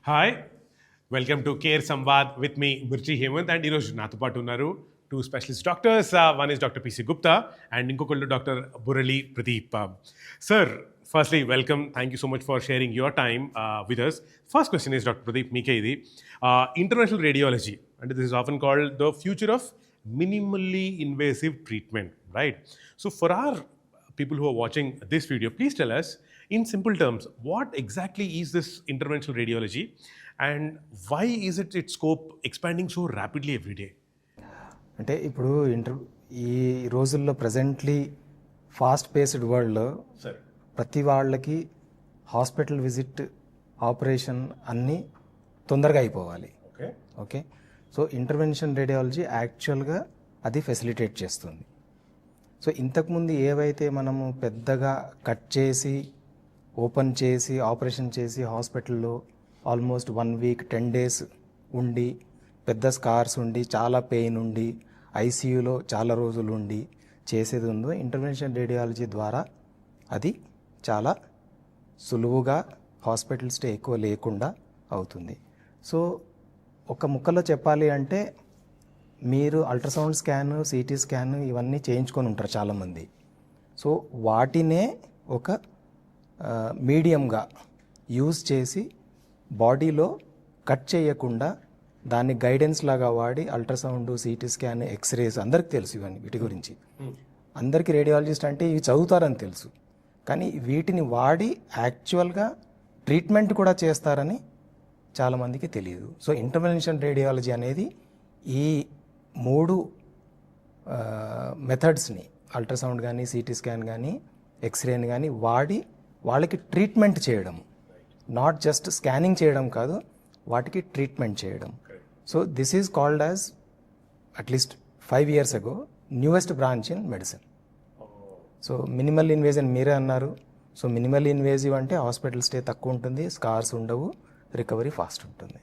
Hi welcome to care Samvad with me Mirchi Hemant and ఈరోజు నాతో పాటు ఉన్నారు two specialist doctors. One is doctor PC Gupta and ఇంకొకళ్ళు డాక్టర్ బురళి Pradeep. Sir, firstly welcome, thank you so much for sharing your time with us. First question is doctor Pradeep, మీకే ఇది. International radiology అంటే this is often called the future of minimally invasive treatment, right? So for our people who are watching this video, please tell us in simple terms, what exactly is this interventional radiology and why is its scope expanding so rapidly every day? అంటే ఇప్పుడు ఈ రోజుల్లో presently fast paced వరల్డ్లో ప్రతి వాళ్ళకి hospital visit, operation అన్నీ తొందరగా అయిపోవాలి. ఓకే, సో ఇంటర్వెన్షన్ రేడియాలజీ యాక్చువల్గా అది ఫెసిలిటేట్ చేస్తుంది. సో ఇంతకుముందు ఏవైతే మనము పెద్దగా కట్ చేసి ఓపెన్ చేసి ఆపరేషన్ చేసి హాస్పిటల్లో ఆల్మోస్ట్ 1 వీక్ 10 days ఉండి పెద్ద స్కార్స్ ఉండి చాలా పెయిన్ ఉండి ఐసీయూలో చాలా రోజులు ఉండి చేసేది ఉందో, ఇంటర్వెన్షన్ రేడియాలజీ ద్వారా అది చాలా సులువుగా హాస్పిటల్ స్టే ఎక్కువ లేకుండా అవుతుంది. సో ఒక ముక్కలో చెప్పాలి అంటే మీరు అల్ట్రాసౌండ్ స్కాన్, సిటీ స్కాన్ ఇవన్నీ చేయించుకొని ఉంటారు చాలామంది. సో వాటినే ఒక మీడియంగా యూజ్ చేసి బాడీలో కట్ చేయకుండా దాన్ని గైడెన్స్ లాగా వాడి అల్ట్రాసౌండ్, సిటీ స్కాన్, ఎక్స్రేస్ అందరికి తెలుసు ఇవన్నీ. వీటి గురించి అందరికీ రేడియాలజిస్ట్ అంటే ఇవి చదువుతారని తెలుసు, కానీ వీటిని వాడి యాక్చువల్గా ట్రీట్మెంట్ కూడా చేస్తారని చాలామందికి తెలియదు. సో ఇంటర్వెన్షన్ రేడియాలజీ అనేది ఈ 3 మెథడ్స్ని అల్ట్రాసౌండ్ కానీ, సిటీ స్కాన్ కానీ, ఎక్స్రేని కానీ వాడి వాళ్ళకి ట్రీట్మెంట్ చేయడం, నాట్ జస్ట్ స్కానింగ్ చేయడం కాదు, వాటికి ట్రీట్మెంట్ చేయడం. So this is called as at least 5 years ago newest branch in medicine. So minimal invasive మీరే అన్నారు. సో మినిమల్ ఇన్వేజివ్ అంటే హాస్పిటల్ స్టే తక్కువ ఉంటుంది, స్కార్స్ ఉండవు, రికవరీ ఫాస్ట్ ఉంటుంది.